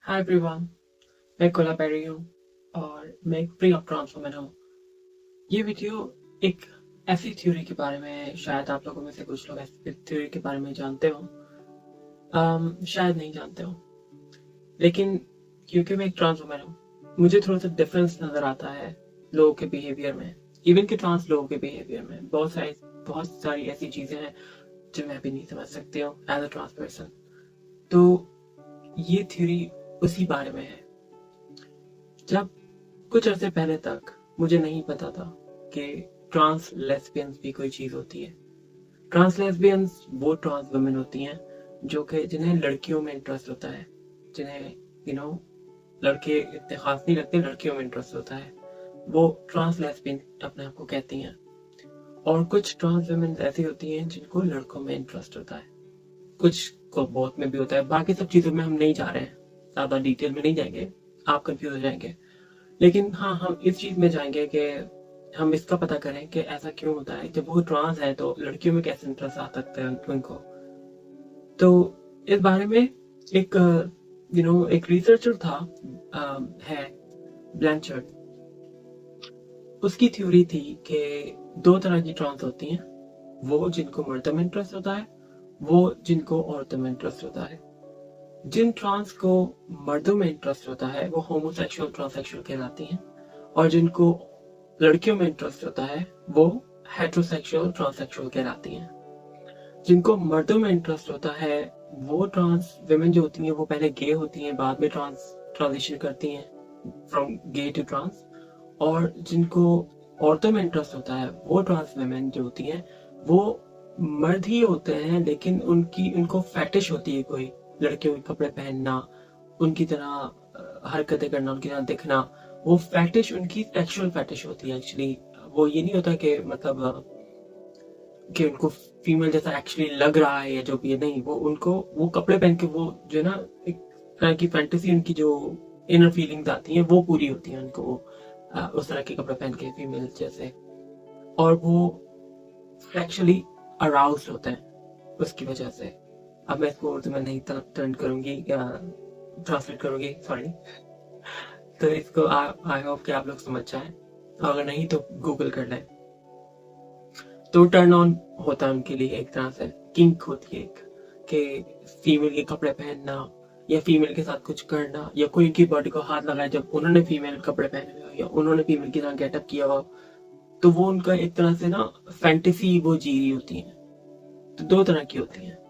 Hi everyone. मैं कोलापेरी हूँ और मैं एक प्री ऑफ ट्रांसफॉर्मर हूँ। ये वीडियो एक ऐसी थ्योरी के बारे में है, शायद आप लोगों में से कुछ लोग इस थ्योरी के बारे में जानते हो, शायद नहीं जानते हो। लेकिन क्योंकि मैं एक ट्रांसफॉर्मर हूँ, मुझे थोड़ा सा डिफरेंस नजर आता है लोगों के बिहेवियर में, इवन के ट्रांस लोगों के बिहेवियर में। बहुत सारी ऐसी चीजें हैं जो मैं भी नहीं समझ सकती हूँ एज अ ट्रांस पर्सन। तो ये थ्योरी उसी बारे में है। जब कुछ अर्से पहले तक मुझे नहीं पता था कि ट्रांस लेस्बियंस भी कोई चीज होती है। ट्रांस लेस्बियंस वो ट्रांस वुमेन होती हैं जो कि जिन्हें लड़कियों में इंटरेस्ट होता है, जिन्हें लड़के इतने खास नहीं लगते, लड़कियों में इंटरेस्ट होता है, वो ट्रांस लेस्बियन अपने आप को कहती हैं। और कुछ ट्रांस वुमेन ऐसी होती हैं जिनको लड़कों में इंटरेस्ट होता है, कुछ को बोथ में भी होता है। बाकी सब चीजों में हम नहीं जा रहे हैं, ज्यादा डिटेल में नहीं जाएंगे, आप कंफ्यूज हो जाएंगे। लेकिन हाँ, हम इस चीज में जाएंगे कि हम इसका पता करें कि ऐसा क्यों होता है। जब वो ट्रांस है तो लड़कियों में कैसे इंटरेस्ट आ सकता है उनको। तो इस बारे में एक एक रिसर्चर था, है ब्लैंचर्ड। उसकी थ्योरी थी कि दो तरह की ट्रांस होती हैं, वो जिनको मर्दों में इंटरेस्ट होता है, वो जिनको औरतों में इंटरेस्ट होता है। जिन ट्रांस को मर्दों में इंटरेस्ट होता है वो होमोसेक्सुअल ट्रांससेक्सुअल कहलाती हैं, और जिनको लड़कियों में इंटरेस्ट होता है वो हेट्रोसेक्सुअल ट्रांससेक्सुअल कहलाती हैं। जिनको मर्दों में इंटरेस्ट होता है वो ट्रांस विमेन जो होती हैं वो पहले गे होती हैं, बाद में ट्रांजिशन करती हैं फ्रॉम गे टू ट्रांस। और जिनको औरतों में इंटरेस्ट होता है वो ट्रांस विमेन जो होती हैं वो मर्द ही होते हैं, लेकिन उनको फैटिश होती है कोई, लड़कियों के कपड़े पहनना, उनकी तरह हरकतें करना, उनकी तरह दिखना। वो फैटिश उनकी सेक्सुअल फैटिश होती है एक्चुअली। वो ये नहीं होता कि मतलब कि उनको फीमेल जैसा एक्चुअली लग रहा है या जो भी है, नहीं, वो कपड़े पहन के वो जो है ना, एक तरह की फैंटेसी, उनकी जो इनर फीलिंग्स आती हैं वो पूरी होती हैं उनको, उस तरह के कपड़े पहन के फीमेल जैसे। और वो सेक्सुअली अराउज्ड होते हैं उसकी वजह से। अब मैं इसको उर्दू में नहीं टर्न करूंगी या ट्रांसलेट करूंगी, सॉरी। तो इसको आई होप कि आप लोग समझ जाएं, अगर नहीं तो गूगल कर लें। तो टर्न ऑन होता है उनके लिए, एक तरह से किंक होती है एक, कि फीमेल के कपड़े पहनना या फीमेल के साथ कुछ करना, या कोई उनकी बॉडी को हाथ लगाए जब उन्होंने फीमेल कपड़े पहने हुए या उन्होंने फीमेल की तरह गेटअप किया हो, तो वो उनका एक तरह से ना फैंटेसी वो जी रही होती है। तो दो तरह की होती हैं।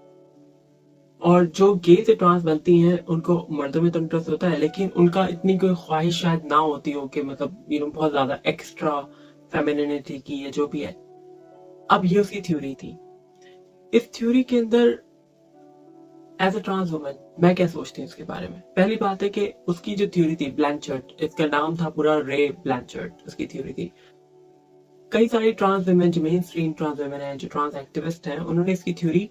और जो गे से ट्रांस बनती हैं उनको मर्दों में तो इंटरेस्ट होता है, लेकिन उनका इतनी कोई ख्वाहिश शायद ना होती हो कि मतलब बहुत ज्यादा एक्स्ट्रा फेमिनिनिटी की या जो भी है। अब ये उसकी थ्योरी थी। इस थ्योरी के अंदर एज अ ट्रांस वुमन मैं क्या सोचती हूँ इसके बारे में। पहली बात है कि उसकी जो थ्योरी थी ब्लैंचर्ड, इसका नाम था पूरा रे ब्लैंचर्ड, उसकी थ्योरी थी। कई सारी ट्रांस वुमेन जो मेन स्ट्रीम ट्रांस वुमेन है, जो ट्रांस एक्टिविस्ट हैं, उन्होंने इसकी थ्योरी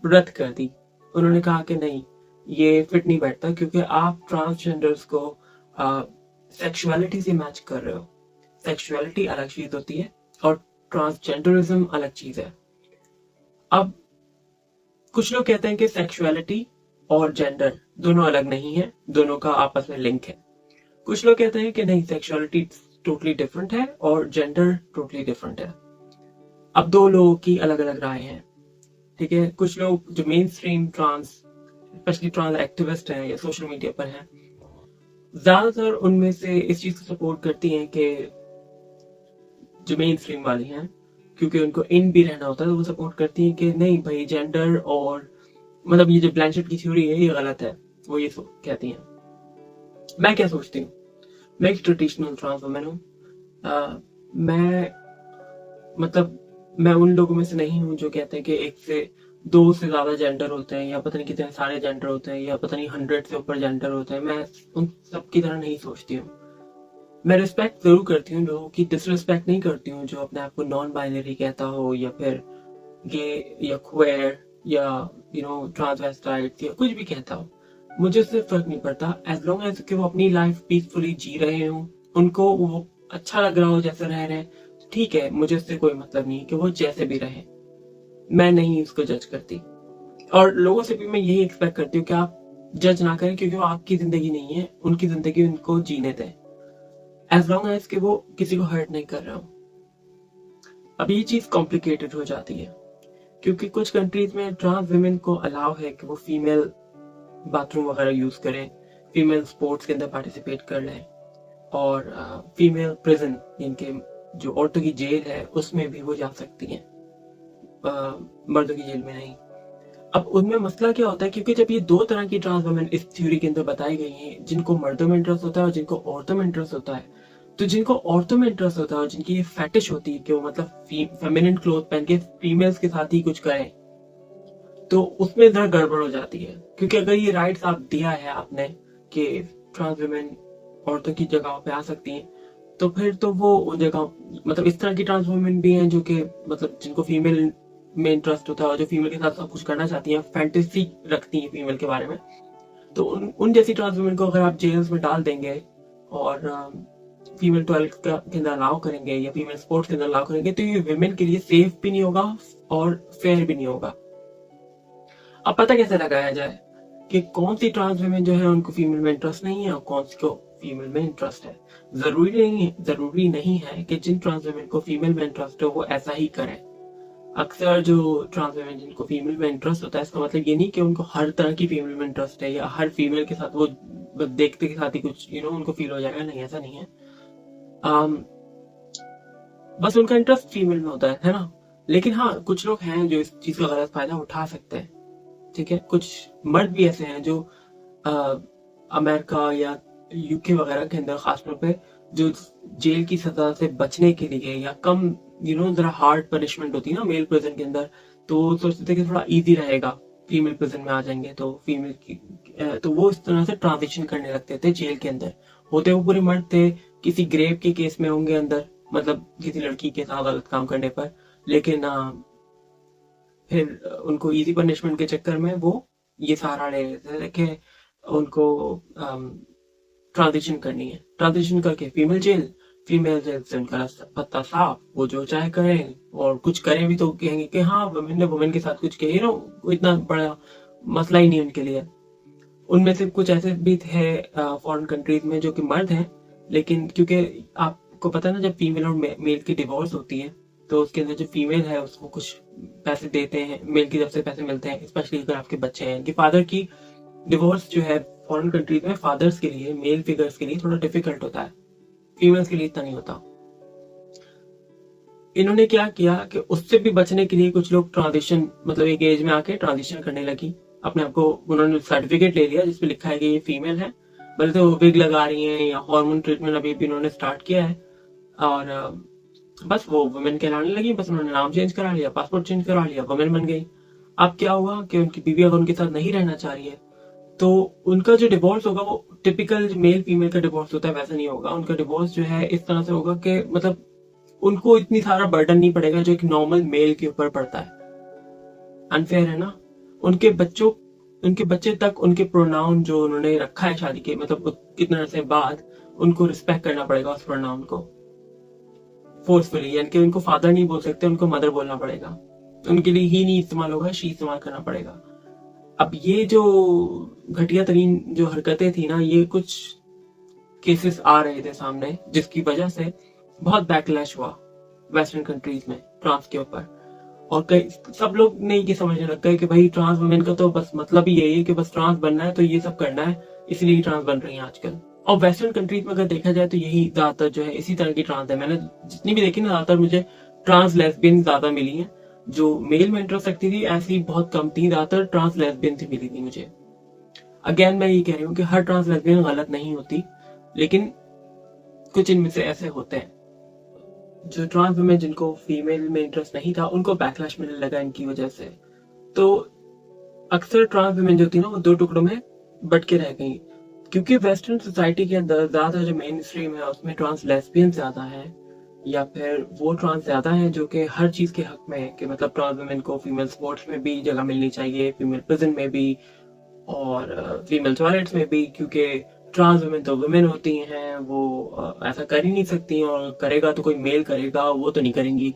रद्द कर दी। उन्होंने कहा कि नहीं, ये फिट नहीं बैठता, क्योंकि आप ट्रांसजेंडर्स को सेक्सुअलिटी से मैच कर रहे हो। सेक्सुअलिटी अलग चीज होती है और ट्रांसजेंडरिज्म अलग चीज है। अब कुछ लोग कहते हैं कि सेक्सुअलिटी और जेंडर दोनों अलग नहीं है, दोनों का आपस में लिंक है। कुछ लोग कहते हैं कि नहीं, सेक्सुअलिटी टोटली डिफरेंट है और जेंडर टोटली डिफरेंट है। अब दो लोगों की अलग अलग राय है, ठीक है। कुछ लोग जो mainstream trans, specially trans activist हैं या सोशल मीडिया पर हैं, ज्यादातर उनमें से इस चीज को सपोर्ट करती हैं कि जो मेन स्ट्रीम वाली हैं, क्योंकि उनको इन भी रहना होता है, तो वो सपोर्ट करती हैं कि नहीं भाई, जेंडर और मतलब ये जो ब्लैंचेट की थ्योरी है ये गलत है। वो ये कहती हैं। मैं क्या सोचती हूँ, मैं एक ट्रेडिशनल ट्रांस वुमन हूँ। मैं मतलब मैं उन लोगों में से नहीं हूँ जो कहते हैं कि एक से दो से ज्यादा जेंडर होते हैं, या पता नहीं कितने सारे जेंडर होते हैं, या पता नहीं 100 से ऊपर जेंडर होते हैं। मैं उन सब की तरह नहीं सोचती हूँ। मैं रिस्पेक्ट जरूर करती हूँ लोगों की, डिसरिस्पेक्ट नहीं करती हूँ जो अपने आप को नॉन बाइनरी कहता हो, या फिर गे या क्वेयर या ट्रांसवेस्टाइट या कुछ भी कहता हो। मुझे उससे फर्क नहीं पड़ता, एज लॉन्ग एज कि वो अपनी लाइफ पीसफुली जी रहे हो, उनको वो अच्छा लग रहा हो जैसे रह रहे हैं, ठीक है। मुझे उससे कोई मतलब नहीं कि वो जैसे भी रहे, मैं नहीं उसको जज करती। और लोगों से भी मैं यही एक्सपेक्ट करती हूँ कि आप जज ना करें, क्योंकि वो आपकी जिंदगी नहीं है, उनकी जिंदगी उनको जीने दें, एज लॉन्ग एज कि वो किसी को हर्ट नहीं कर रहा हो। अब ये चीज कॉम्प्लिकेटेड हो जाती है, क्योंकि कुछ कंट्रीज में ट्रांस वुमेन को अलाउ है कि वो फीमेल बाथरूम वगैरह यूज करें, फीमेल स्पोर्ट्स के अंदर पार्टिसिपेट कर लें, और फीमेल प्रिजन, इनके जो औरतों की जेल है उसमें भी वो जा सकती हैं, मर्दों की जेल में नहीं। अब उनमें मसला क्या होता है, क्योंकि जब ये दो तरह की ट्रांस वुमेन इस थ्योरी के अंदर बताई गई हैं, जिनको मर्दों में इंटरेस्ट होता है और जिनको औरतों में इंटरेस्ट होता है, तो जिनको औरतों में इंटरेस्ट होता है और जिनकी ये फैटिश होती है कि वो मतलब फेमिनिन क्लोथ पहन के फीमेल्स के साथ ही कुछ करें, तो उसमें जरा गड़बड़ हो जाती है। क्योंकि अगर ये राइट्स आप दिया है आपने कि ट्रांस वुमेन औरतों की जगह पे आ सकती हैं, तो फिर तो वो उन जगह मतलब इस तरह की ट्रांस वुमेन भी हैं जो कि मतलब जिनको फीमेल में इंटरेस्ट होता है और जो फीमेल के साथ सब कुछ करना चाहती हैं, फैंटेसी रखती हैं फीमेल के बारे में, तो उन जैसी ट्रांस वुमेन को अगर आप जेल्स में डाल देंगे और फीमेल टॉयलेट के अंदर अलाउ करेंगे या फीमेल स्पोर्ट्स के अंदर अलाउ करेंगे, तो ये वुमेन के लिए सेफ भी नहीं होगा और फेयर भी नहीं होगा। अब पता कैसे लगाया जाए कि कौन सी ट्रांस वुमेन जो है उनको फीमेल में इंटरेस्ट नहीं है और कौन सी को फीमेल में इंटरेस्ट है? जरूरी नहीं है कि जिन ट्रांस वुमेन को फीमेल में इंटरेस्ट हो वो ऐसा ही करें। अक्सर जो ट्रांस वुमेन जिनको फीमेल में इंटरेस्ट होता है, इसका मतलब ये नहीं कि उनको हर तरह की फीमेल में इंटरेस्ट है या हर फीमेल के साथ वो देखते के साथ ही कुछ उनको फील हो जाएगा, नहीं, ऐसा नहीं है। बस उनका इंटरेस्ट फीमेल में होता है ना। लेकिन हाँ, कुछ लोग हैं जो इस चीज का गलत फायदा उठा सकते हैं, ठीक है। कुछ मर्द भी ऐसे हैं जो अमेरिका या यूके वगैरह के अंदर खासतौर पे जो जेल की सजा से बचने के लिए या कम जरा हार्ड पनिशमेंट होती है ना मेल प्रिजन के अंदर, तो सोचते थे कि थोड़ा इजी रहेगा, फीमेल प्रिजन में आ जाएंगे तो फीमेल की तो वो इस तरह से ट्रांजिशन करने लगते थे जेल के अंदर। होते वो पूरे मर्द थे, किसी ग्रेव के केस में होंगे अंदर, मतलब किसी लड़की के साथ गलत काम करने पर, लेकिन फिर उनको इजी पनिशमेंट के चक्कर में वो ये सहारा ले लेते थे कि उनको ट्रांजिशन करनी है, ट्रांजिशन करके फीमेल जेल से उनका पत्ता साफ, वो जो चाहे करें, और कुछ करें भी तो कहेंगे कि हाँ वुमेन ने वुमेन के साथ कुछ किया, इतना बड़ा मसला ही नहीं उनके लिए। उनमें से कुछ ऐसे भी थे फॉरेन कंट्रीज में जो कि मर्द हैं, लेकिन क्योंकि आपको पता है ना, जब फीमेल और मेल की डिवोर्स होती है तो उसके अंदर जो फीमेल है उसको कुछ पैसे देते हैं, मेल की तरफ से पैसे मिलते हैं, स्पेशली अगर आपके बच्चे हैं। कि फादर की डिवोर्स जो है फॉरेन कंट्रीज में फादर्स के लिए, मेल फिगर्स के लिए थोड़ा डिफिकल्ट होता है, फीमेल्स के लिए इतना नहीं होता। इन्होंने क्या किया कि उससे भी बचने के लिए कुछ लोग ट्रांजिशन, मतलब एक एज में आके ट्रांजिशन करने लगी अपने आप को, उन्होंने सर्टिफिकेट ले लिया जिसपे लिखा है कि ये फीमेल है, भले तो वो विग लगा रही हैं या हार्मोन ट्रीटमेंट अभी भी उन्होंने स्टार्ट किया है, और बस वो वुमेन कहलाने लगी, बस उन्होंने नाम चेंज करा लिया, पासपोर्ट चेंज करा लिया, वुमेन बन गई। अब क्या हुआ कि उनकी बीवी अगर उनके साथ नहीं रहना चाह रही है तो उनका जो डिवोर्स होगा वो टिपिकल मेल फीमेल का डिवोर्स होता है वैसा नहीं होगा। उनका डिवोर्स जो है इस तरह से होगा कि मतलब उनको इतनी सारा बर्डन नहीं पड़ेगा जो एक नॉर्मल मेल के ऊपर पड़ता है। अनफेयर है ना। उनके बच्चे तक उनके प्रोनाउन जो उन्होंने रखा है शादी के मतलब कितने अरसे बाद, उनको रिस्पेक्ट करना पड़ेगा उस प्रोनाउन को फोर्सफुली, यानी कि उनको फादर नहीं बोल सकते, उनको मदर बोलना पड़ेगा, उनके लिए ही नहीं इस्तेमाल होगा, शी इस्तेमाल करना पड़ेगा। अब ये जो घटिया तरीन जो हरकतें थी ना, ये कुछ केसेस आ रहे थे सामने जिसकी वजह से बहुत बैकलैश हुआ वेस्टर्न कंट्रीज में ट्रांस के ऊपर, और कई सब लोग ने ये समझने लग गए कि भाई ट्रांस वुमेन का तो बस मतलब ही यही है कि बस ट्रांस बनना है तो ये सब करना है, इसलिए ट्रांस बन रही है आजकल। और वेस्टर्न कंट्रीज में अगर देखा जाए तो यही ज्यादातर जो है इसी तरह की ट्रांस है। मैंने जितनी भी देखी ना, ज्यादातर मुझे ट्रांस लेस्बियन ज्यादा मिली है। जो मेल में इंटरेस्ट रखती थी ऐसी बहुत कम थी, ज्यादातर ट्रांस लेस्बियन थी मिली थी मुझे। अगेन मैं ये कह रही हूँ कि हर ट्रांस लेस्बियन गलत नहीं होती, लेकिन कुछ इनमें से ऐसे होते हैं जो ट्रांस वुमेन जिनको फीमेल में इंटरेस्ट नहीं था उनको बैकलैश मिलने लगा इनकी वजह से। तो अक्सर ट्रांस वुमेन जो थी ना वो दो टुकड़ों में बट के रह गई, क्योंकि वेस्टर्न सोसाइटी के अंदर ज्यादा जो मेन स्ट्रीम है उसमें ट्रांस लेस्बियन ज्यादा है, या फिर वो ट्रांस ज्यादा है जो कि हर चीज के हक में है कि मतलब ट्रांस वुमेन को फीमेल स्पोर्ट्स में भी जगह मिलनी चाहिए, फीमेल प्रिजन में भी और फीमेल टॉयलेट्स में भी, क्योंकि ट्रांस वुमेन तो वुमेन होती हैं, वो ऐसा कर ही नहीं सकती, और करेगा तो कोई मेल करेगा, वो तो नहीं करेंगी।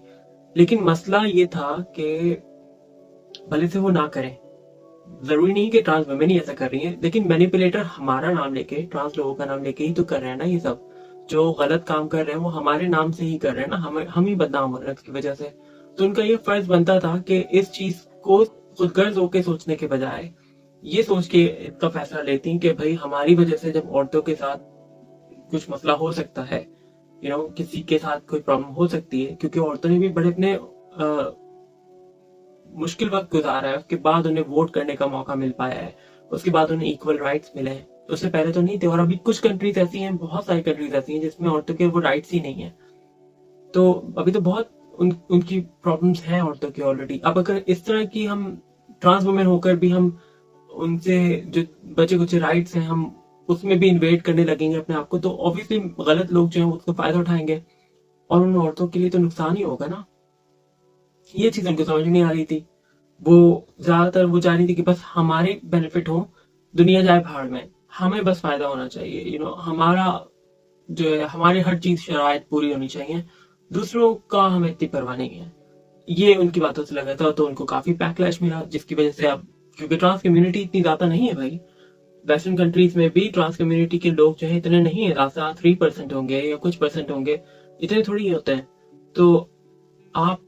लेकिन मसला ये था कि भले से वो ना करें, जरूरी नहीं कि ट्रांस वुमेन ही ऐसा कर रही है, लेकिन मैनिपुलेटर हमारा नाम लेके, ट्रांस लोगों का नाम लेके ही तो कर रहे हैं ना ये सब। जो गलत काम कर रहे हैं वो हमारे नाम से ही कर रहे हैं ना, हम ही बदनाम हो रहे हैं उसकी वजह से। तो उनका ये फर्ज बनता था कि इस चीज को खुदगर्ज होकर सोचने के बजाय ये सोच के इसका फैसला लेती कि भाई हमारी वजह से जब औरतों के साथ कुछ मसला हो सकता है, किसी के साथ कोई प्रॉब्लम हो सकती है, क्योंकि औरतों ने भी बड़े अपने मुश्किल वक्त गुजारा है, उसके बाद उन्हें वोट करने का मौका मिल पाया है, उसके बाद उन्हें इक्वल राइट्स मिले हैं, उससे पहले तो नहीं थे। और अभी कुछ कंट्रीज ऐसी हैं, बहुत सारी कंट्रीज ऐसी हैं जिसमें औरतों के वो राइट्स ही नहीं है। तो अभी तो बहुत उनकी प्रॉब्लम्स हैं औरतों की ऑलरेडी। अब अगर इस तरह की हम ट्रांस वुमेन होकर भी हम उनसे जो बचे कुछ राइट्स हैं हम उसमें भी इन्वेट करने लगेंगे अपने आप को, तो ऑब्वियसली गलत लोग जो हैं उसका फायदा उठाएंगे और उन औरतों के लिए तो नुकसान ही होगा ना। ये चीज उनको समझ नहीं आ रही थी। वो ज्यादातर वो चाह रही थी कि बस हमारे बेनिफिट हो, दुनिया जाए भाड़ में, हमें बस फायदा होना चाहिए, हमारा जो है, हमारी हर चीज शराइत पूरी होनी चाहिए, दूसरों का हमें इतनी परवाह नहीं है। ये उनकी बातों से लगा था, तो उनको काफी बैकलैश मिला, जिसकी वजह से अब, क्योंकि ट्रांस कम्युनिटी इतनी ज्यादा नहीं है भाई, वेस्टर्न कंट्रीज में भी ट्रांस कम्युनिटी के लोग जो है इतने नहीं है, रास्ता 3% होंगे या कुछ परसेंट होंगे, इतने थोड़ी ही होते हैं। तो आप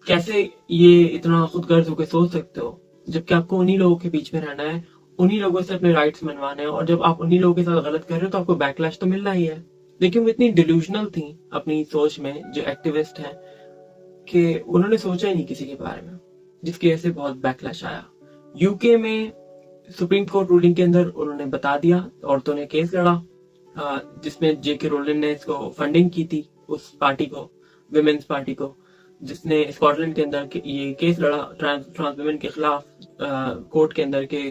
कैसे ये इतना खुदगर्ज होकर सोच सकते हो, जबकि आपको उन्हीं लोगों के बीच में रहना है, उन्हीं लोगों से अपने राइट्स मनवाने हैं, और जब आप उन्हीं लोगों के साथ गलत कर रहे हो तो आपको बैकलैश तो मिलना ही है। लेकिन वो इतनी डिल्यूजनल थी अपनी सोच में, जो एक्टिविस्ट हैं, कि उन्होंने सोचा ही नहीं किसी के बारे में, जिसकी वजह से बहुत बैकलैश आया। यूके में सुप्रीम कोर्ट रूलिंग के अंदर उन्होंने बता दिया, औरतों ने केस लड़ा, जिसमें जेके रोलिन ने इसको फंडिंग की थी, उस पार्टी को, विमेन्स पार्टी को, जिसने स्कॉटलैंड के अंदर ये केस लड़ा ट्रांस वुमेन के खिलाफ कोर्ट के अंदर के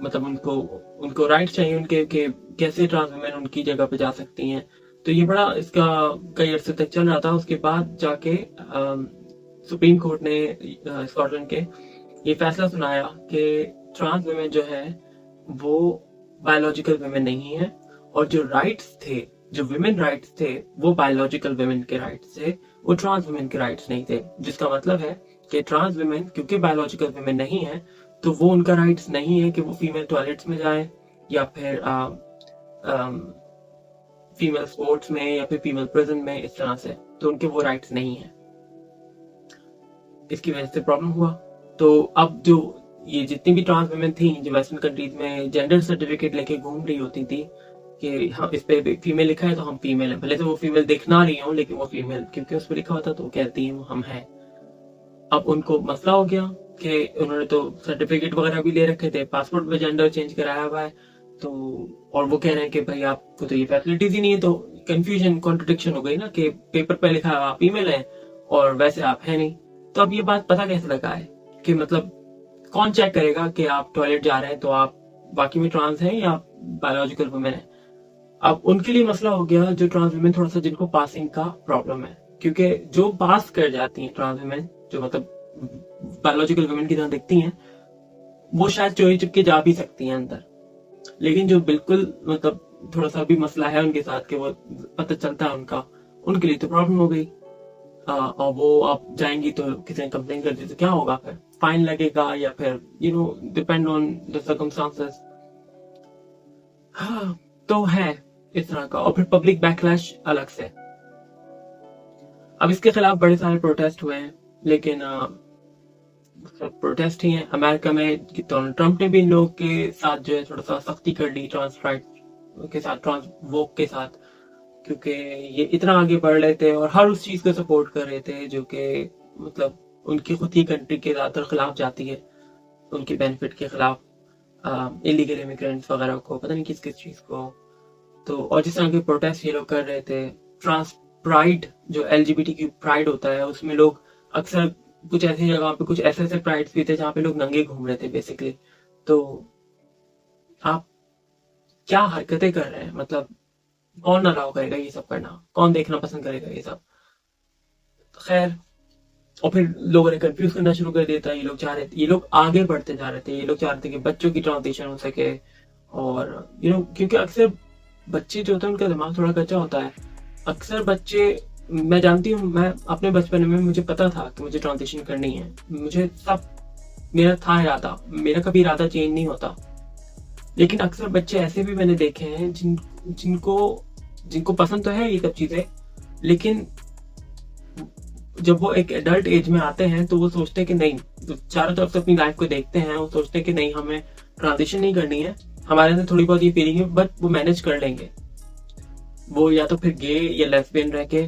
मतलब उनको राइट्स चाहिए उनके, कि कैसे ट्रांस वुमेन उनकी जगह पे जा सकती हैं। तो ये बड़ा इसका कई अरसे तक चल रहा था। उसके बाद जाके सुप्रीम कोर्ट ने स्कॉटलैंड के ये फैसला सुनाया कि ट्रांस वुमेन जो है वो बायोलॉजिकल वुमेन नहीं है, और जो राइट्स थे, जो विमेन राइट्स थे, वो बायोलॉजिकल वुमेन के राइट्स थे, वो ट्रांस वुमेन के राइट्स नहीं थे। जिसका मतलब है कि ट्रांस वुमेन क्योंकि बायोलॉजिकल वुमेन नहीं है, तो वो उनका राइट्स नहीं है कि वो फीमेल टॉयलेट्स में जाए, या फिर फीमेल स्पोर्ट्स में, या फिर फीमेल प्रिजन में, इस तरह से। तो उनके वो राइट्स नहीं है, इसकी वजह से प्रॉब्लम हुआ। तो अब जो ये जितनी भी ट्रांस वुमेन थी जो वेस्टर्न कंट्रीज में जेंडर सर्टिफिकेट लेके घूम रही होती थी कि हाँ इस पे फीमेल लिखा है तो हम फीमेल है, भले से वो फीमेल दिख ना रही हो, लेकिन वो फीमेल क्योंकि उस पर लिखा होता तो वो कहती है हम हैं। अब उनको मसला हो गया कि उन्होंने तो सर्टिफिकेट वगैरह भी ले रखे थे, पासपोर्ट में जेंडर चेंज कराया हुआ है, तो और वो कह रहे हैं कि भाई आपको तो ये फैसिलिटीज ही नहीं है। तो कंफ्यूजन, कॉन्ट्रडिक्शन हो गई ना, कि पेपर पे लिखा है आप फीमेल है और वैसे आप है नहीं। तो अब ये बात पता कैसे लगा है कि मतलब कौन चेक करेगा कि आप टॉयलेट जा रहे हैं तो आप बाकी में ट्रांस हैं या बायोलॉजिकल वुमेन है। अब उनके लिए मसला हो गया जो ट्रांस वुमेन थोड़ा सा जिनको पासिंग का प्रॉब्लम है, क्योंकि जो पास कर जाती हैं ट्रांस वुमेन, जो मतलब बायोलॉजिकल वुमेन की तरह दिखती हैं, वो शायद चोरी चुपके जा भी सकती हैं अंदर, लेकिन जो बिल्कुल मतलब थोड़ा सा भी मसला है उनके साथ कि वो पता चलता है उनका, उनके लिए तो प्रॉब्लम हो गई। और वो आप जाएंगी तो किसी ने कंप्लेन कर दी तो क्या होगा, फिर फाइन लगेगा या फिर डिपेंड ऑन द सर्कमस्टांसेस। हाँ, तो है इस तरह का। और फिर पब्लिक बैकलैश अलग से। अब इसके खिलाफ बड़े सारे प्रोटेस्ट हुए हैं, लेकिन सब प्रोटेस्ट ही हैं। अमेरिका में डोनाल्ड ट्रंप ने भी इन लोगों के साथ जो है थोड़ा सा सख्ती कर ली, ट्रांस राइट के साथ, ट्रांस वोक के साथ, क्योंकि ये इतना आगे बढ़ रहे थे और हर उस चीज को सपोर्ट कर रहे थे जो कि मतलब उनकी खुद की कंट्री के ज्यादातर खिलाफ जाती है, उनके बेनिफिट के खिलाफ, इलीगल इमिग्रेंट्स वगैरह को, पता नहीं किस किस चीज को। तो और जिस तरह के प्रोटेस्ट ये लोग कर रहे थे, ट्रांस प्राइड, जो LGBTQ प्राइड होता है, उसमें लोग अक्सर कुछ ऐसी जगह पे, कुछ ऐसे प्राइड्स भी थे जहाँ पे लोग नंगे घूम रहे थे बेसिकली। तो आप क्या हरकतें कर रहे हैं, मतलब कौन अलाउ करेगा ये सब करना, कौन देखना पसंद करेगा ये सब। खैर, और फिर लोगों ने कंफ्यूज करना शुरू कर दिया था। ये लोग चाह रहे थे, ये लोग आगे बढ़ते जा रहे थे, ये लोग चाह रहे थे कि बच्चों की ट्रांजिशन हो सके, और क्योंकि अक्सर बच्चे जो होते हैं उनका दिमाग थोड़ा कच्चा होता है। अक्सर बच्चे, मैं जानती हूँ, मैं अपने बचपन में मुझे पता था कि मुझे ट्रांजिशन करनी है, मुझे सब मेरा था इरादा, मेरा कभी इरादा चेंज नहीं होता। लेकिन अक्सर बच्चे ऐसे भी मैंने देखे हैं जिनको जिनको पसंद तो है ये सब चीजें, लेकिन जब वो एक एडल्ट एज में आते हैं तो वो सोचते हैं कि नहीं, तो चारों तरफ से अपनी लाइफ को देखते हैं, वो सोचते हैं कि नहीं, हमें ट्रांजिशन नहीं करनी है, हमारे अंदर थोड़ी बहुत ये फीलिंग है बट वो मैनेज कर लेंगे। वो या तो फिर गे या लेस्बियन रह के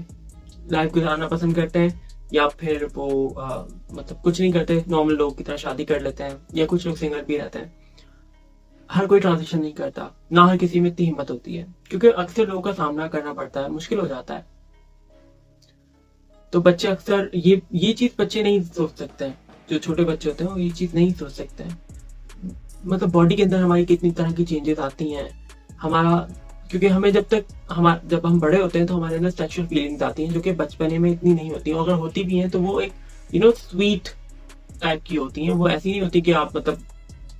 लाइफ गुजारना पसंद करते हैं, या फिर वो मतलब कुछ नहीं करते, नॉर्मल लोग की तरह शादी कर लेते हैं, या कुछ लोग सिंगल भी रहते हैं। हर कोई ट्रांजिशन नहीं करता, ना हर किसी में इतनी हिम्मत होती है, क्योंकि अक्सर लोगों का सामना करना पड़ता है, मुश्किल हो जाता है। तो बच्चे अक्सर ये चीज बच्चे नहीं सोच सकते हैं, जो छोटे बच्चे होते हैं वो ये चीज नहीं सोच सकते हैं। मतलब बॉडी के अंदर हमारी कितनी तरह की चेंजेस आती हैं, हमारा, क्योंकि हमें जब हम बड़े होते हैं तो हमारे अंदर सेक्सुअल फीलिंग्स आती हैं, जो कि बचपने में इतनी नहीं होती, अगर होती भी हैं तो वो एक स्वीट टाइप की होती हैं। वो ऐसी नहीं होती कि आप मतलब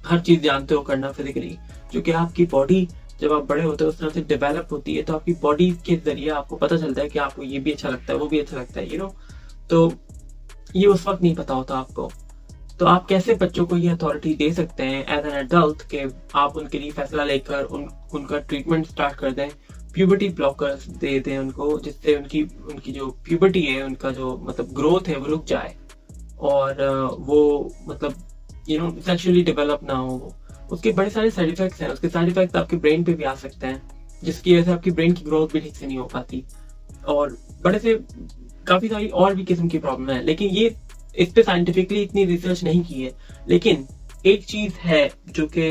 हर चीज जानते हो करना फिजिकली, जो कि आपकी बॉडी जब आप बड़े होते हो उस तरह से डेवलप होती है, तो आपकी बॉडी के जरिए आपको पता चलता है कि आपको ये भी अच्छा लगता है, वो भी अच्छा लगता है, तो ये उस वक्त नहीं पता होता आपको। तो आप कैसे बच्चों को ये अथॉरिटी दे सकते हैं एज एन एडल्ट कि आप उनके लिए फैसला लेकर उनका ट्रीटमेंट स्टार्ट कर दें, प्यूबर्टी ब्लॉकर्स दे दें उनको, जिससे उनकी जो प्यूबर्टी है, उनका जो मतलब ग्रोथ है वो रुक जाए, और वो मतलब सेक्सुअली डेवलप ना हो। उसके बड़े सारे साइड इफेक्ट्स हैं, उसके साइड इफेक्ट्स आपके ब्रेन पे भी आ सकते हैं, जिसकी वजह से आपकी ब्रेन की ग्रोथ भी ठीक से नहीं हो पाती, और बड़े से काफी सारी और भी किस्म की प्रॉब्लम है। लेकिन ये इस पे साइंटिफिकली इतनी रिसर्च नहीं की है। लेकिन एक चीज है जो कि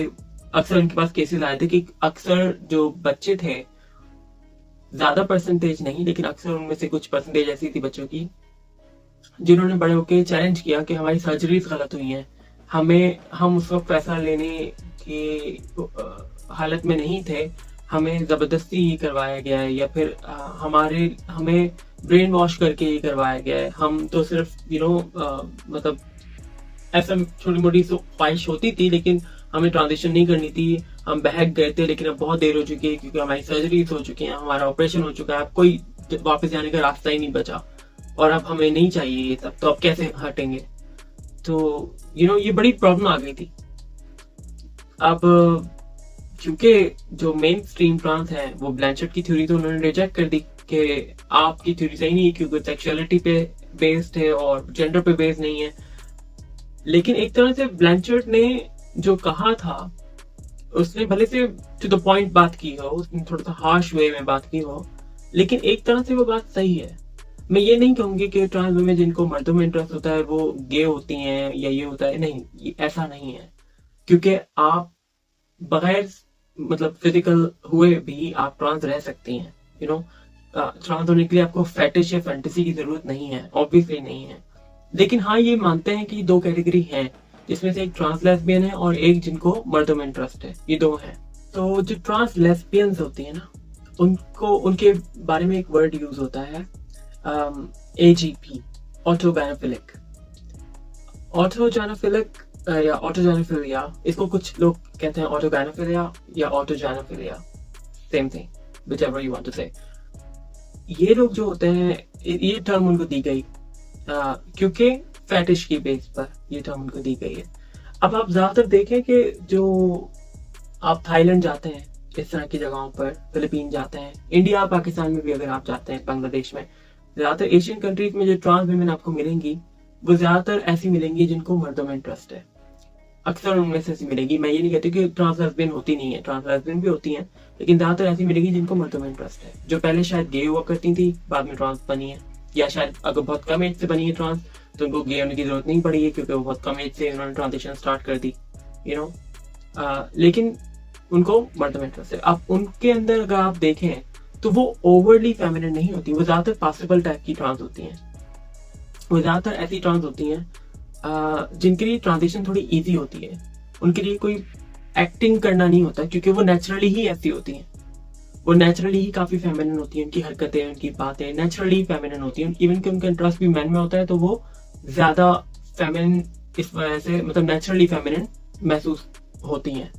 अक्सर उनके पास केसेस आए थे कि अक्सर जो बच्चे थे, ज्यादा परसेंटेज नहीं लेकिन अक्सर उनमें से कुछ परसेंटेज ऐसी थी बच्चों की जिन्होंने बड़े होकर चैलेंज किया कि हमारी सर्जरीज गलत हुई हैं, हम उस वक्त पैसा लेने की हालत में नहीं थे, हमें जबरदस्ती ही करवाया गया है, या फिर हमें ब्रेन वॉश करके ही करवाया गया है। हम तो सिर्फ मतलब ऐसा छोटी मोटी ख्वाहिश होती थी, लेकिन हमें ट्रांजिशन नहीं करनी थी, हम बहक गए थे, लेकिन अब बहुत देर हो चुकी है क्योंकि हमारी सर्जरीज हो चुकी हैं, हमारा ऑपरेशन हो चुका है, अब कोई वापस जाने का रास्ता ही नहीं बचा, और अब हमें नहीं चाहिए ये सब, तो अब कैसे हटेंगे। तो ये बड़ी प्रॉब्लम आ गई थी। अब क्योंकि जो मेन स्ट्रीम ट्रांस है वो ब्लैंचेट की थ्योरी तो उन्होंने रिजेक्ट कर दी कि आपकी थ्योरी सही नहीं है, क्योंकि सेक्सुअलिटी पे बेस्ड है और जेंडर पे बेस्ड नहीं है। लेकिन एक तरह से ब्लैंचेट ने जो कहा था, उसने भले से टू द पॉइंट बात की हो, उसने थोड़ा सा हार्श वे में बात की हो, लेकिन एक तरह से वो बात सही है। मैं ये नहीं कहूंगी कि ट्रांस वुमेन जिनको मर्दों में इंटरेस्ट होता है वो गे होती हैं या ये होता है, नहीं, ऐसा नहीं है। क्योंकि आप बगैर मतलब फिजिकल हुए भी आप ट्रांस रह सकती हैं। ट्रांस होने के लिए आपको फेटिश या फैंटेसी की जरूरत नहीं है, ऑब्वियसली नहीं है। लेकिन हाँ, ये मानते हैं कि दो कैटेगरी हैं, जिसमें से एक ट्रांस लेस्बियन है और एक जिनको मर्दों में इंटरेस्ट है, ये दो हैं। तो जो ट्रांस लेस्बियंस होती है ना, उनके बारे में एक वर्ड यूज होता है AGP, ऑटोगैनोफिलिक। या ऑटोजेनोफिलिया, इसको कुछ लोग कहते हैं ऑटोगैनोफिलिया या autogynophilia, same thing, whichever you want to say. ये लोग जो होते हैं, ये टर्म उनको दी गई क्योंकि फैटिश की बेस पर ये टर्म उनको दी गई है। अब आप ज्यादातर देखें कि जो आप थाईलैंड जाते हैं, इस तरह की जगहों पर, फिलीपीन जाते हैं, इंडिया पाकिस्तान में भी अगर आप जाते हैं, बांग्लादेश में, ज्यादातर एशियन कंट्रीज में जो ट्रांस वुमेन आपको मिलेंगी वो ज्यादातर ऐसी मिलेंगी जिनको मर्दों में इंटरेस्ट है। अक्सर उनमें से ऐसी मिलेगी। मैं ये नहीं कहती कि ट्रांस लेस्बियन होती नहीं है, ट्रांस लेस्बियन भी होती हैं, लेकिन ज्यादातर ऐसी मिलेगी जिनको मर्दों में इंटरेस्ट है, जो पहले शायद गे हुआ करती थी, बाद में ट्रांस बनी है, या शायद अगर बहुत कम एज से बनी है ट्रांस तो उनको गे होने की जरूरत नहीं पड़ी है, क्योंकि वो बहुत कम एज से उन्होंने ट्रांजिशन स्टार्ट कर दी, लेकिन उनको मर्दों में इंटरेस्ट है। अब उनके अंदर अगर आप देखें तो वो ओवरली फेमिनिन नहीं होती, वो ज्यादातर पॉसिबल टाइप की ट्रांस होती हैं। वो ज्यादातर ऐसी ट्रांस होती हैं जिनके लिए ट्रांजिशन थोड़ी इजी होती है, उनके लिए कोई एक्टिंग करना नहीं होता, क्योंकि वो नेचुरली ही ऐसी होती हैं, वो नेचुरली ही काफी फेमिनिन होती हैं, उनकी हरकतें, उनकी बातें नेचुरली फेमिनिन होती हैं। इवन कि उनका इंटरेस्ट भी मैन में होता है तो वो ज्यादा फेमिनिन इस वजह से, मतलब नेचुरली फेमिनिन महसूस होती हैं।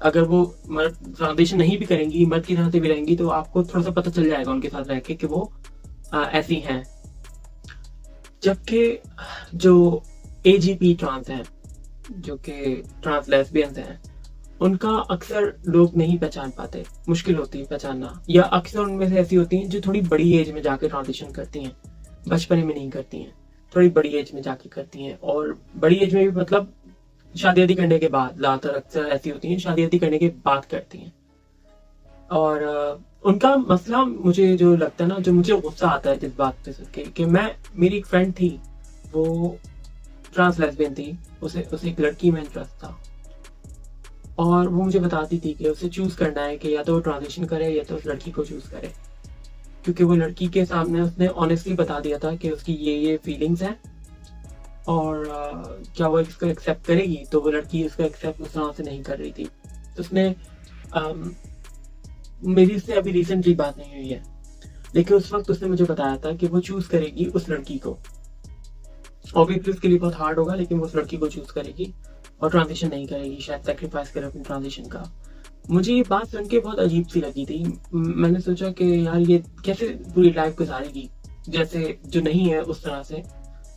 अगर वो मर्द ट्रांजिशन नहीं भी करेंगी, मर्द की तरह से भी रहेंगी, तो आपको थोड़ा सा पता चल जाएगा उनके साथ रह के कि वो ऐसी हैं। जबकि जो AGP ट्रांस हैं जो कि ट्रांस लेस्बियंस हैं, उनका अक्सर लोग नहीं पहचान पाते, मुश्किल होती है पहचानना, या अक्सर उनमें से ऐसी होती हैं जो थोड़ी बड़ी एज में जाके ट्रांजिशन करती हैं, बचपन में नहीं करती हैं, थोड़ी बड़ी एज में जाके करती हैं। और बड़ी एज में भी मतलब शादी आदि करने के बाद, ज्यादातर अक्सर ऐसी होती हैं शादी आदि करने के बाद करती हैं। और उनका मसला मुझे जो लगता है ना, जो मुझे गुस्सा आता है जिस बात पे सुन के, कि मेरी एक फ्रेंड थी, वो ट्रांस लेस्बियन थी, उसे एक लड़की में इंटरेस्ट था, और वो मुझे बताती थी कि उसे चूज करना है कि या तो वो ट्रांजिशन करे या तो उस लड़की को चूज करे, क्योंकि वो लड़की के सामने उसने ऑनेस्टली बता दिया था कि उसकी ये फीलिंग्स हैं, और क्या वो इसको एक्सेप्ट करेगी। तो वो लड़की उसको एक्सेप्ट उस तरह से नहीं कर रही थी। तो उसने मेरी उससे अभी रिसेंटली बात नहीं हुई है, लेकिन उस वक्त उसने मुझे बताया था कि वो चूज करेगी उस लड़की को। ऑब्वियसली उसके लिए बहुत हार्ड होगा, लेकिन वो उस लड़की को चूज करेगी और ट्रांजिशन नहीं करेगी, शायद सेक्रीफाइस करे अपने ट्रांजिशन का। मुझे ये बात सुन के बहुत अजीब सी लगी थी। मैंने सोचा कि यार ये कैसे पूरी लाइफ गुजारेगी, जैसे जो नहीं है उस तरह से।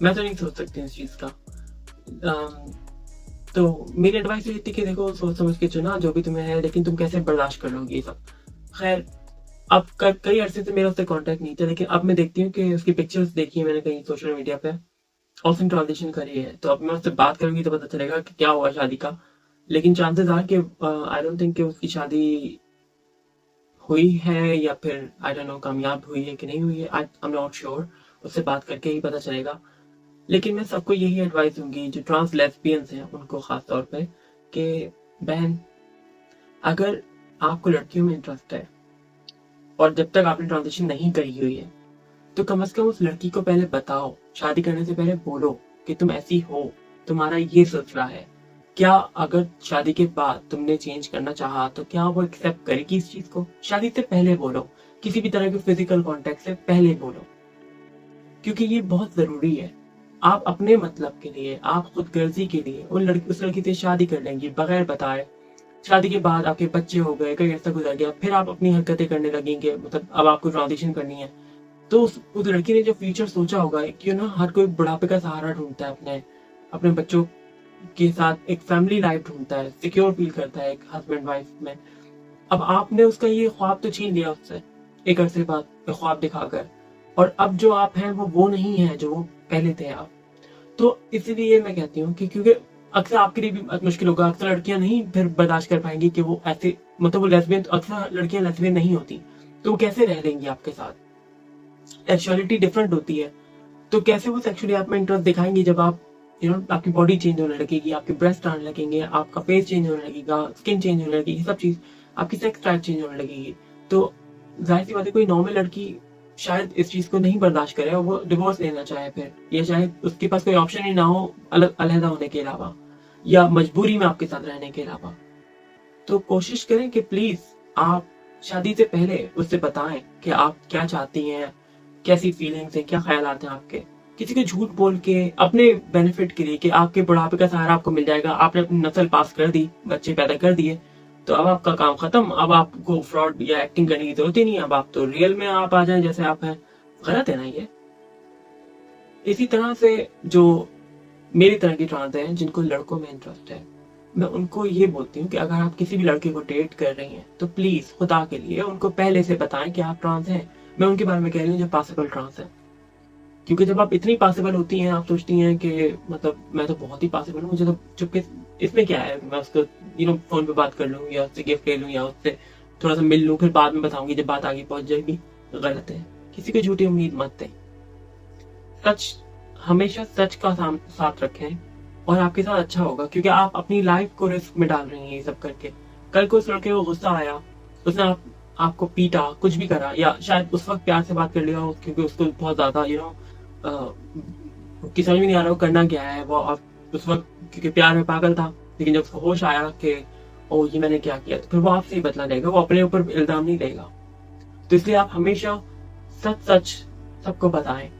मैं तो नहीं सोच सकती इस चीज का। तो मेरी एडवाइस ये थी कि देखो, सोच समझ के चुना जो भी तुम्हें है, लेकिन तुम कैसे बर्दाश्त कर लोगी ये सब। खैर, अब कई अरसे से मेरा उससे कांटेक्ट नहीं था, लेकिन अब मैं देखती हूँ कि उसकी पिक्चर्स देखी है मैंने कहीं सोशल मीडिया पे, और उसने ट्रांजिशन करी है। तो अब मैं उससे बात करूंगी तो पता चलेगा कि क्या हुआ शादी का। लेकिन चांसेस आर कि आई डोंट थिंक कि उसकी शादी हुई है, या फिर आई डोंट नो कामयाब हुई है कि नहीं हुई है। आई एम नॉट श्योर, उससे बात करके ही पता चलेगा। लेकिन मैं सबको यही एडवाइस दूंगी, जो ट्रांस लेस्बियंस हैं उनको खास तौर पे, कि बहन, अगर आपको लड़कियों में इंटरेस्ट है और जब तक आपने ट्रांजिशन नहीं करी हुई है, तो कम से कम उस लड़की को पहले बताओ, शादी करने से पहले बोलो कि तुम ऐसी हो, तुम्हारा ये सिलसिला है। क्या अगर शादी के बाद तुमने चेंज करना चाहा तो क्या वो एक्सेप्ट करेगी इस चीज को? शादी से पहले बोलो, किसी भी तरह के फिजिकल कांटेक्ट से पहले बोलो, क्योंकि ये बहुत जरूरी है। आप अपने मतलब के लिए, आप खुद गर्जी के लिए उस लड़की से शादी कर लेंगी बगैर बताए। शादी के बाद आपके बच्चे हो गए, कई अर्सा गुजर गया, फिर आप अपनी हरकतें करने लगेंगे, मतलब अब आपको ट्रांजिशन करनी है। तो उस लड़की ने जो फ्यूचर सोचा होगा कि ना, हर कोई बुढ़ापे का सहारा ढूंढता है, अपने बच्चों के साथ एक फैमिली लाइफ ढूंढता है, सिक्योर फील करता है एक हस्बैंड वाइफ में। अब आपने उसका ये ख्वाब तो छीन लिया उससे एक अरसे बाद ख्वाब दिखाकर, और अब जो आप हैं वो नहीं है जो वो पहले थे आप। तो इसीलिए मैं कहती हूँ कि क्योंकि अक्सर आपके लिए भी मुश्किल होगा, अक्सर लड़कियां नहीं फिर बर्दाश्त कर पाएंगी कि वो ऐसे, मतलब वो लेस्बियन, अक्सर लड़कियां लेस्बियन नहीं होती, तो वो कैसे रह लेंगी आपके साथ? सेक्सुअलिटी डिफरेंट होती है, तो कैसे वो सेक्सुअली आप में इंटरेस्ट दिखाएंगे जब आप आपकी बॉडी चेंज होने लगेगी, आपके ब्रेस्ट आने लगेंगे, आपका फेस चेंज होने लगेगा, स्किन चेंज होने लगेगी, सब चीज, आपकी सेक्स ड्राइव चेंज होने लगेगी। तो जाहिर सी बात है, कोई नॉर्मल लड़की शायद इस चीज को नहीं बर्दाश्त करे और वो डिवोर्स लेना चाहे फिर, या शायद उसके पास कोई ऑप्शन ही ना हो अलहदा होने के अलावा, या मजबूरी में आपके साथ रहने के अलावा। तो कोशिश करें कि प्लीज आप शादी से पहले उससे बताएं कि आप क्या चाहती हैं, कैसी फीलिंग्स हैं, क्या ख्यालात हैं आपके। किसी को झूठ बोल के अपने बेनिफिट के लिए कि आपके बुढ़ापे का सहारा आपको मिल जाएगा, आपने अपनी नस्ल पास कर दी, बच्चे पैदा कर दिए, तो अब आपका काम खत्म, अब आपको फ्रॉड या एक्टिंग करने की जरूरत ही नहीं, अब आप तो रियल में आप आ जाएं जैसे आप हैं। गलत है ना ये? इसी तरह से जो मेरी तरह की ट्रांस हैं जिनको लड़कों में इंटरेस्ट है, मैं उनको ये बोलती हूँ कि अगर आप किसी भी लड़के को डेट कर रही हैं तो प्लीज खुदा के लिए उनको पहले से बताएं कि आप ट्रांस हैं। मैं उनके बारे में कह रही हूँ जो पॉसिबल ट्रांस है, क्योंकि जब आप इतनी पॉसिबल होती हैं, आप सोचती हैं कि मतलब मैं तो बहुत ही पॉसिबल हूँ, मुझे तो चुपके, इसमें क्या है, मैं उसको फोन पे बात कर लूँ, या उससे गिफ्ट ले लूँ, या उससे थोड़ा सा मिल लूँ, फिर बाद में बताऊंगी जब बात आगे पहुंच जाएगी। गलत है, किसी को झूठी उम्मीद मत दें। सच, हमेशा सच का साथ रखें और आपके साथ अच्छा होगा, क्योंकि आप अपनी लाइफ को रिस्क में डाल रही हैं ये सब करके। कल को उस लड़के को गुस्सा आया, उसने आपको पीटा, कुछ भी करा, या शायद उस वक्त प्यार से बात कर लिया क्योंकि उसको बहुत ज्यादा कि समझ में नहीं आ रहा वो करना क्या है, वो आप उस वक्त क्योंकि प्यार में पागल था, लेकिन जब उसको होश आया कि ओ ये मैंने क्या किया, तो फिर वो आपसे ही बदला लेगा, वो अपने ऊपर इल्जाम नहीं लेगा। तो इसलिए आप हमेशा सच सच सबको बताएं,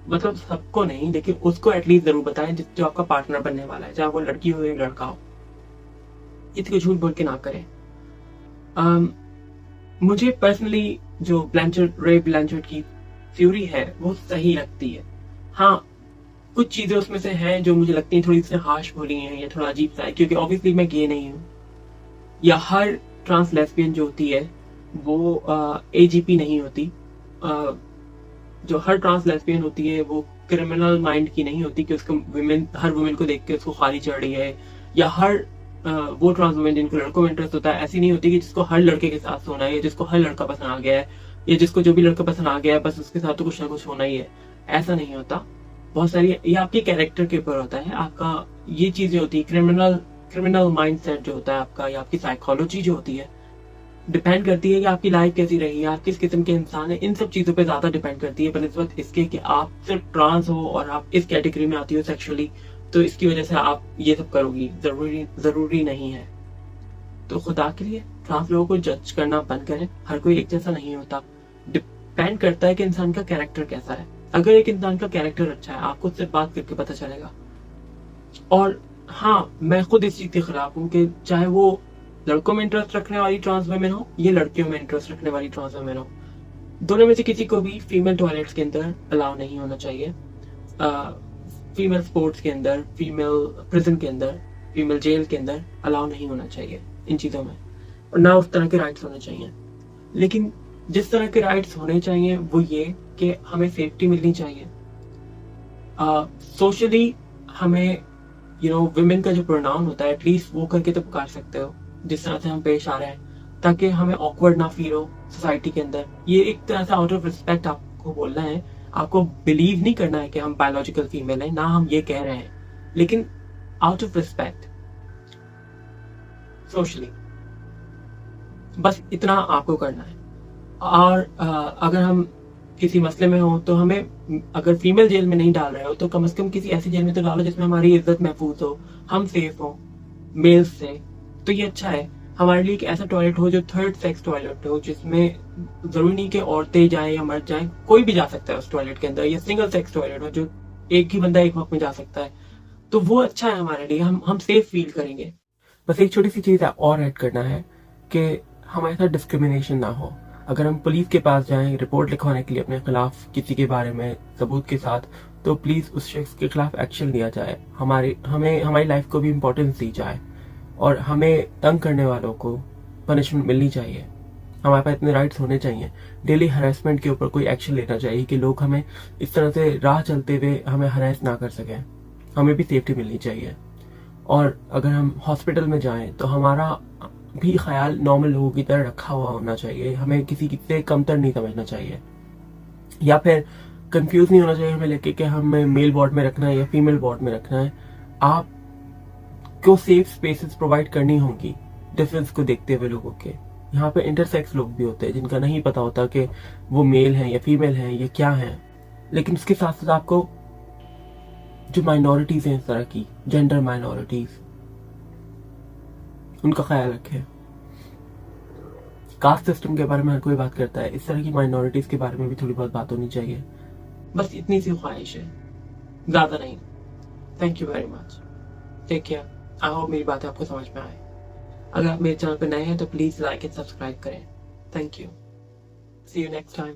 मतलब सबको नहीं, लेकिन उसको एटलीस्ट जरूर बताएं जो आपका पार्टनर बनने वाला है, चाहे वो लड़की हो या लड़का हो। इसको झूठ बोल के ना करें। मुझे पर्सनली जो रे ब्लैंचर्ड की थ्योरी है वो सही लगती है। हाँ, कुछ चीजें उसमें से हैं जो मुझे लगती हैं थोड़ी सी हार्श बोली हैं या थोड़ा अजीब सा है, क्योंकि ऑब्वियसली मैं गे नहीं हूँ, या हर ट्रांस लेस्बियन जो होती है वो एजीपी नहीं होती। जो हर ट्रांस लेस्बियन होती है वो क्रिमिनल माइंड की नहीं होती कि उसको हर वुमेन को देख के उसको खाली चढ़ रही है, या हर वो ट्रांस वुमेन जिनको लड़कों में इंटरेस्ट होता है ऐसी नहीं होती कि जिसको हर लड़के के साथ सोना है, या जिसको हर लड़का पसंद आ गया है, या जिसको जो भी लड़का पसंद आ गया है बस उसके साथ तो कुछ ना कुछ होना ही है। ऐसा नहीं होता। बहुत सारी ये आपके कैरेक्टर के ऊपर होता है, आपका ये चीजें होती है, क्रिमिनल माइंडसेट जो होता है आपका, या आपकी साइकोलॉजी जो होती है, डिपेंड करती है कि आपकी लाइफ कैसी रही है, आप किस किस्म के इंसान है, इन सब चीजों पे ज्यादा डिपेंड करती है बनिस्बत इसके कि आप सिर्फ ट्रांस हो और आप इस कैटेगरी में आती हो सेक्सुअली, तो इसकी वजह से आप ये सब करोगी। जरूरी नहीं है। तो खुदा के लिए ट्रांस लोगों को जज करना बंद करें। हर कोई एक जैसा नहीं होता। डिपेंड करता है कि इंसान का कैरेक्टर कैसा है। अगर एक इंसान का कैरेक्टर अच्छा है, आपको उससे बात करके पता चलेगा। और हाँ, मैं खुद इस चीज के खिलाफ हूँ कि चाहे वो लड़कों में इंटरेस्ट रखने वाली ट्रांस वुमेन हो या लड़कियों में इंटरेस्ट रखने वाली ट्रांस वुमेन हो, दोनों में से किसी को भी फीमेल टॉयलेट्स के अंदर अलाउ नहीं होना चाहिए। फीमेल स्पोर्ट्स के अंदर, फीमेल प्रिजन के अंदर, फीमेल जेल के अंदर अलाउ नहीं होना चाहिए इन चीजों में, और ना उस तरह के राइट्स होने चाहिए। लेकिन जिस तरह के राइट्स होने चाहिए वो ये कि हमें सेफ्टी मिलनी चाहिए। सोशली हमें वुमेन का जो प्रोनाउन होता है एटलीस्ट वो करके तो पुकार सकते हो जिस तरह से हम पेश आ रहे हैं, ताकि हमें ऑकवर्ड ना फील हो सोसाइटी के अंदर। ये एक तरह से आउट ऑफ रिस्पेक्ट आपको बोलना है, आपको बिलीव नहीं करना है कि हम बायोलॉजिकल फीमेल हैं, ना हम ये कह रहे हैं, लेकिन आउट ऑफ रिस्पेक्ट सोशली बस इतना आपको करना है। और अगर हम किसी मसले में हो तो हमें, अगर फीमेल जेल में नहीं डाल रहे हो तो कम से कम किसी ऐसी जेल में तो डालो जिसमें हमारी इज्जत महफूज हो, हम सेफ हो मेल्स से। तो ये अच्छा है हमारे लिए कि ऐसा टॉयलेट हो जो थर्ड सेक्स टॉयलेट हो, जिसमें जरूरी नहीं कि औरतें जाएं या मर्द जाएं, कोई भी जा सकता है उस टॉयलेट के अंदर, या सिंगल सेक्स टॉयलेट हो जो एक ही बंदा एक वक्त में जा सकता है। तो वो अच्छा है हमारे लिए, हम सेफ फील करेंगे। बस एक छोटी सी चीज और ऐड करना है कि हमारे साथ डिस्क्रिमिनेशन ना हो। अगर हम पुलिस के पास जाएं रिपोर्ट लिखवाने के लिए अपने खिलाफ किसी के बारे में सबूत के साथ, तो प्लीज उस शख्स के खिलाफ एक्शन लिया जाए। हमारी लाइफ को भी इम्पोर्टेंस दी जाए, और हमें तंग करने वालों को पनिशमेंट मिलनी चाहिए। हमारे पास इतने राइट्स होने चाहिए। डेली हरासमेंट के ऊपर कोई एक्शन लेना चाहिए कि लोग हमें इस तरह से राह चलते हुए हमें हरास ना कर सकें। हमें भी सेफ्टी मिलनी चाहिए। और अगर हम हॉस्पिटल में जाएं तो हमारा भी ख्याल नॉर्मल लोगों की तरह रखा हुआ होना चाहिए। हमें किसी से कमतर नहीं समझना चाहिए, या फिर कंफ्यूज नहीं होना चाहिए हमें लेके कि हमें मेल वार्ड में रखना है या फीमेल वार्ड में रखना है। आपको सेफ स्पेसेस प्रोवाइड करनी होंगी डिफरेंस को देखते हुए लोगों के। यहाँ पे इंटरसेक्स लोग भी होते हैं जिनका नहीं पता होता कि वो मेल हैं या फीमेल हैं या क्या हैं। लेकिन उसके साथ साथ आपको जो माइनॉरिटीज हैं इस तरह की, जेंडर माइनॉरिटीज, उनका ख्याल रखें। कास्ट सिस्टम के बारे में हर कोई बात करता है, इस तरह की माइनॉरिटीज के बारे में भी थोड़ी बहुत बात होनी चाहिए। बस इतनी सी ख्वाहिश है, ज्यादा नहीं। Thank you very much, take care. I hope मेरी बातें आपको समझ में आए। अगर आप मेरे चैनल पर नए हैं तो प्लीज लाइक एंड सब्सक्राइब करें। Thank you, see you next time.